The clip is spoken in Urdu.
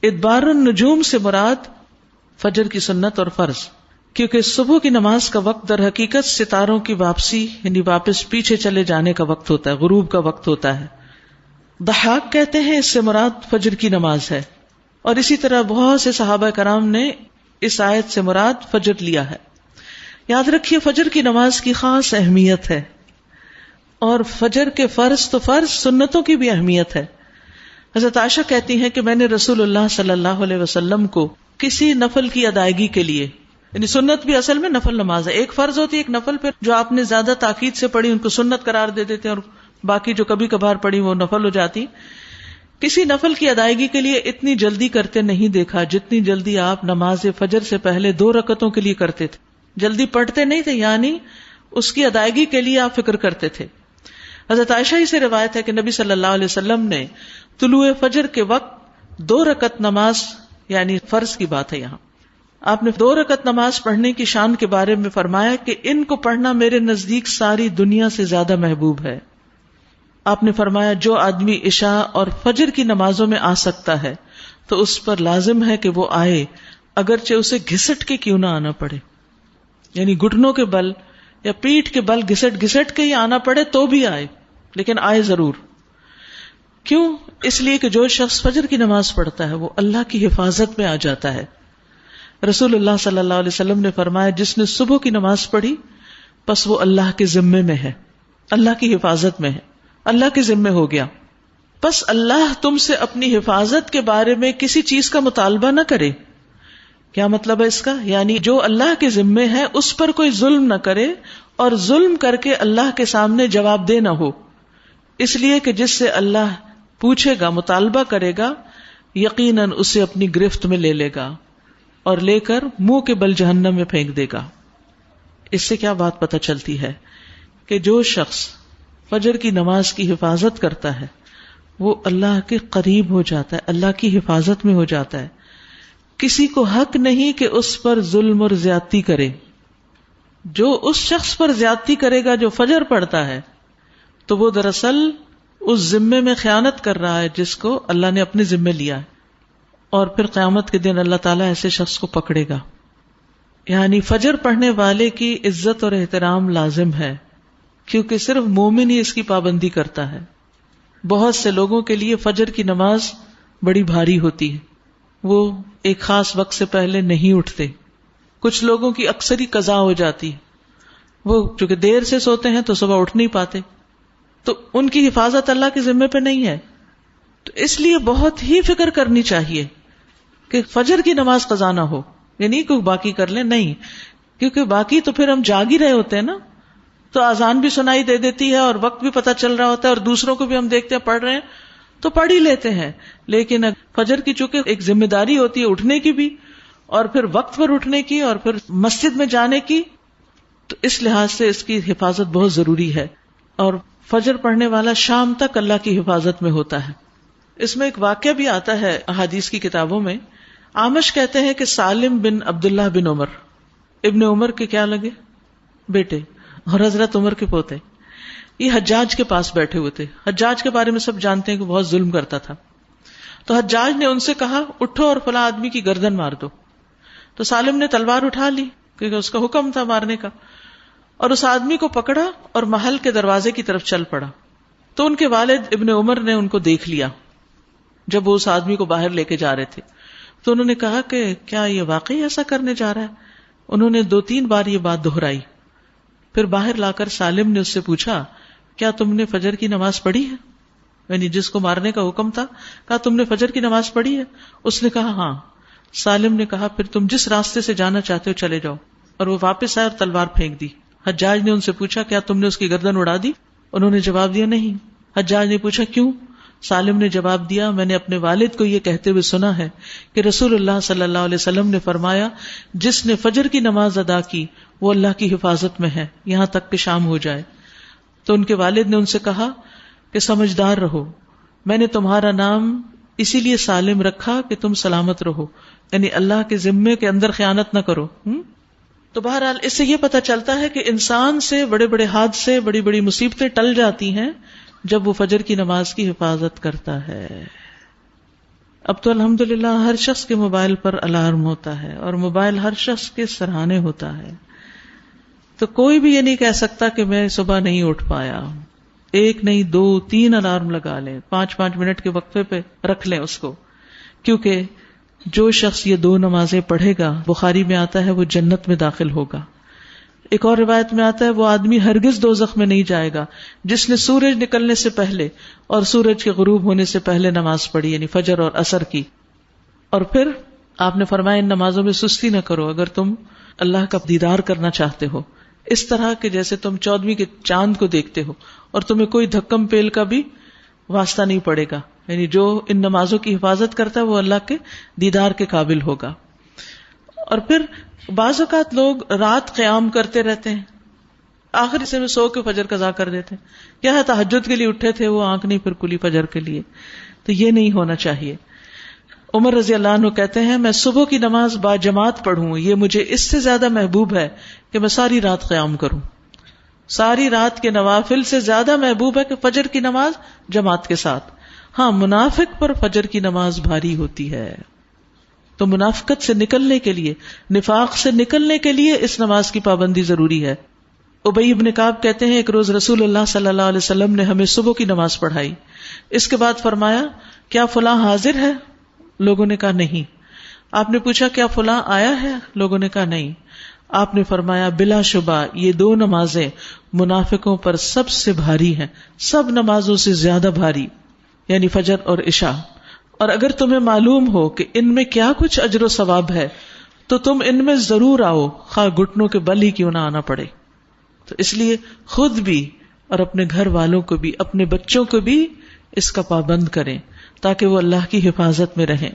ادبار النجوم سے مراد فجر کی سنت اور فرض، کیونکہ صبح کی نماز کا وقت در حقیقت ستاروں کی واپسی یعنی واپس پیچھے چلے جانے کا وقت ہوتا ہے، غروب کا وقت ہوتا ہے. ضحاک کہتے ہیں اس سے مراد فجر کی نماز ہے، اور اسی طرح بہت سے صحابہ کرام نے اس آیت سے مراد فجر لیا ہے. یاد رکھیے فجر کی نماز کی خاص اہمیت ہے، اور فجر کے فرض تو فرض، سنتوں کی بھی اہمیت ہے. حضرت عائشہ کہتی ہیں کہ میں نے رسول اللہ صلی اللہ علیہ وسلم کو کسی نفل کی ادائیگی کے لیے، یعنی سنت بھی اصل میں نفل نماز ہے، ایک فرض ہوتی ہے ایک نفل، پھر جو آپ نے زیادہ تاکید سے پڑھی ان کو سنت قرار دے دیتے ہیں اور باقی جو کبھی کبھار پڑھی وہ نفل ہو جاتی. کسی نفل کی ادائیگی کے لیے اتنی جلدی کرتے نہیں دیکھا جتنی جلدی آپ نماز فجر سے پہلے 2 رکعتوں کے لیے کرتے تھے. جلدی پڑھتے نہیں تھے، یعنی اس کی ادائیگی کے لیے آپ فکر کرتے تھے. حضرت عائشہ ہی سے روایت ہے کہ نبی صلی اللہ علیہ وسلم نے طلوع فجر کے وقت 2 رکعت نماز، یعنی فرض کی بات ہے یہاں، آپ نے 2 رکعت نماز پڑھنے کی شان کے بارے میں فرمایا کہ ان کو پڑھنا میرے نزدیک ساری دنیا سے زیادہ محبوب ہے. آپ نے فرمایا جو آدمی عشاء اور فجر کی نمازوں میں آ سکتا ہے تو اس پر لازم ہے کہ وہ آئے، اگرچہ اسے گھسٹ کے کیوں نہ آنا پڑے، یعنی گھٹنوں کے بل یا پیٹھ کے بل گھسٹ گھسٹ کے ہی آنا پڑے تو بھی آئے، لیکن آئے ضرور. کیوں؟ اس لیے کہ جو شخص فجر کی نماز پڑھتا ہے وہ اللہ کی حفاظت میں آ جاتا ہے. رسول اللہ صلی اللہ علیہ وسلم نے فرمایا جس نے صبح کی نماز پڑھی پس وہ اللہ کے ذمے میں ہے، اللہ کی حفاظت میں ہے، اللہ کے ذمے ہو گیا. پس اللہ تم سے اپنی حفاظت کے بارے میں کسی چیز کا مطالبہ نہ کرے. کیا مطلب ہے اس کا؟ یعنی جو اللہ کے ذمے ہے اس پر کوئی ظلم نہ کرے اور ظلم کر کے اللہ کے سامنے جواب دہ نہ ہو، اس لیے کہ جس سے اللہ پوچھے گا، مطالبہ کرے گا، یقیناً اسے اپنی گرفت میں لے لے گا اور لے کر منہ کے بل جہنم میں پھینک دے گا. اس سے کیا بات پتہ چلتی ہے کہ جو شخص فجر کی نماز کی حفاظت کرتا ہے وہ اللہ کے قریب ہو جاتا ہے، اللہ کی حفاظت میں ہو جاتا ہے. کسی کو حق نہیں کہ اس پر ظلم اور زیادتی کرے. جو اس شخص پر زیادتی کرے گا جو فجر پڑھتا ہے تو وہ دراصل اس ذمے میں خیانت کر رہا ہے جس کو اللہ نے اپنے ذمے لیا ہے، اور پھر قیامت کے دن اللہ تعالیٰ ایسے شخص کو پکڑے گا. یعنی فجر پڑھنے والے کی عزت اور احترام لازم ہے، کیونکہ صرف مومن ہی اس کی پابندی کرتا ہے. بہت سے لوگوں کے لیے فجر کی نماز بڑی بھاری ہوتی ہے، وہ ایک خاص وقت سے پہلے نہیں اٹھتے. کچھ لوگوں کی اکثر ہی قضا ہو جاتی ہے، وہ چونکہ دیر سے سوتے ہیں تو صبح اٹھ نہیں پاتے، تو ان کی حفاظت اللہ کے ذمے پہ نہیں ہے. تو اس لیے بہت ہی فکر کرنی چاہیے کہ فجر کی نماز قضا نہ ہو، یعنی کوئی باقی کر لیں، نہیں، کیونکہ باقی تو پھر ہم جاگ ہی رہے ہوتے ہیں نا، تو اذان بھی سنائی دے دیتی ہے اور وقت بھی پتہ چل رہا ہوتا ہے اور دوسروں کو بھی ہم دیکھتے ہیں پڑھ رہے ہیں تو پڑھ ہی لیتے ہیں. لیکن فجر کی چونکہ ایک ذمہ داری ہوتی ہے اٹھنے کی بھی، اور پھر وقت پر اٹھنے کی، اور پھر مسجد میں جانے کی، تو اس لحاظ سے اس کی حفاظت بہت ضروری ہے. اور فجر پڑھنے والا شام تک اللہ کی حفاظت میں ہوتا ہے. اس میں ایک واقعہ بھی آتا ہے احادیث کی کتابوں میں. عامش کہتے ہیں کہ سالم بن عبداللہ بن عمر، ابن عمر کے کیا لگے؟ بیٹے، اور حضرت عمر کے پوتے، یہ حجاج کے پاس بیٹھے ہوئے تھے. حجاج کے بارے میں سب جانتے ہیں کہ بہت ظلم کرتا تھا. تو حجاج نے ان سے کہا اٹھو اور فلاں آدمی کی گردن مار دو. تو سالم نے تلوار اٹھا لی کیونکہ اس کا حکم تھا مارنے کا، اور اس آدمی کو پکڑا اور محل کے دروازے کی طرف چل پڑا. تو ان کے والد ابن عمر نے ان کو دیکھ لیا جب وہ اس آدمی کو باہر لے کے جا رہے تھے. تو انہوں نے کہا کہ کیا یہ واقعی ایسا کرنے جا رہا ہے؟ انہوں نے 2-3 بار یہ بات دہرائی. پھر باہر لا کر سالم نے اس سے پوچھا کیا تم نے فجر کی نماز پڑھی ہے؟ یعنی جس کو مارنے کا حکم تھا، کہا تم نے فجر کی نماز پڑھی ہے؟ اس نے کہا ہاں. سالم نے کہا پھر تم جس راستے سے جانا چاہتے ہو چلے جاؤ. اور وہ واپس آئے اور تلوار پھینک دی. حجاج نے ان سے پوچھا کیا تم نے اس کی گردن اڑا دی؟ انہوں نے جواب دیا نہیں. حجاج نے پوچھا کیوں؟ سالم نے جواب دیا میں نے اپنے والد کو یہ کہتے ہوئے سنا ہے کہ رسول اللہ صلی اللہ علیہ وسلم نے فرمایا جس نے فجر کی نماز ادا کی وہ اللہ کی حفاظت میں ہے یہاں تک کہ شام ہو جائے. تو ان کے والد نے ان سے کہا کہ سمجھدار رہو، میں نے تمہارا نام اسی لیے سالم رکھا کہ تم سلامت رہو، یعنی اللہ کے ذمے کے اندر خیانت نہ کرو. تو بہرحال اس سے یہ پتہ چلتا ہے کہ انسان سے بڑے بڑے حادثے، بڑی بڑی مصیبتیں ٹل جاتی ہیں جب وہ فجر کی نماز کی حفاظت کرتا ہے. اب تو الحمدللہ ہر شخص کے موبائل پر الارم ہوتا ہے اور موبائل ہر شخص کے سراہنے ہوتا ہے، تو کوئی بھی یہ نہیں کہہ سکتا کہ میں صبح نہیں اٹھ پایا. ایک نہیں 2 3 الارم لگا لیں، 5 منٹ کے وقفے پہ رکھ لیں اس کو، کیونکہ جو شخص یہ 2 نمازیں پڑھے گا، بخاری میں آتا ہے، وہ جنت میں داخل ہوگا. ایک اور روایت میں آتا ہے وہ آدمی ہرگز دوزخ میں نہیں جائے گا جس نے سورج نکلنے سے پہلے اور سورج کے غروب ہونے سے پہلے نماز پڑھی، یعنی فجر اور عصر کی. اور پھر آپ نے فرمایا ان نمازوں میں سستی نہ کرو اگر تم اللہ کا دیدار کرنا چاہتے ہو، اس طرح کہ جیسے تم 14ویں کے چاند کو دیکھتے ہو اور تمہیں کوئی دھکم پیل کا بھی واسطہ نہیں پڑے گا. یعنی جو ان نمازوں کی حفاظت کرتا ہے وہ اللہ کے دیدار کے قابل ہوگا. اور پھر بعض اوقات لوگ رات قیام کرتے رہتے ہیں، آخر حصے میں سو کے فجر قضا کر دیتے ہیں. کیا ہے تہجد کے لیے اٹھے تھے، وہ آنکھ نہیں پھر کھلی فجر کے لیے. تو یہ نہیں ہونا چاہیے. عمر رضی اللہ عنہ کہتے ہیں میں صبح کی نماز با جماعت پڑھوں یہ مجھے اس سے زیادہ محبوب ہے کہ میں ساری رات قیام کروں. ساری رات کے نوافل سے زیادہ محبوب ہے کہ فجر کی نماز جماعت کے ساتھ. ہاں منافق پر فجر کی نماز بھاری ہوتی ہے، تو منافقت سے نکلنے کے لیے، نفاق سے نکلنے کے لیے اس نماز کی پابندی ضروری ہے. ابی بن کعب کہتے ہیں ایک روز رسول اللہ صلی اللہ علیہ وسلم نے ہمیں صبح کی نماز پڑھائی. اس کے بعد فرمایا کیا فلاں حاضر ہے؟ لوگوں نے کہا نہیں. آپ نے پوچھا کیا فلاں آیا ہے؟ لوگوں نے کہا نہیں. آپ نے فرمایا بلا شبہ یہ 2 نمازیں منافقوں پر سب سے بھاری ہیں، سب نمازوں سے زیادہ بھاری، یعنی فجر اور عشاء. اور اگر تمہیں معلوم ہو کہ ان میں کیا کچھ اجر و ثواب ہے تو تم ان میں ضرور آؤ، خواہ گھٹنوں کے بل ہی کیوں نہ آنا پڑے. تو اس لیے خود بھی اور اپنے گھر والوں کو بھی، اپنے بچوں کو بھی اس کا پابند کریں تاکہ وہ اللہ کی حفاظت میں رہیں.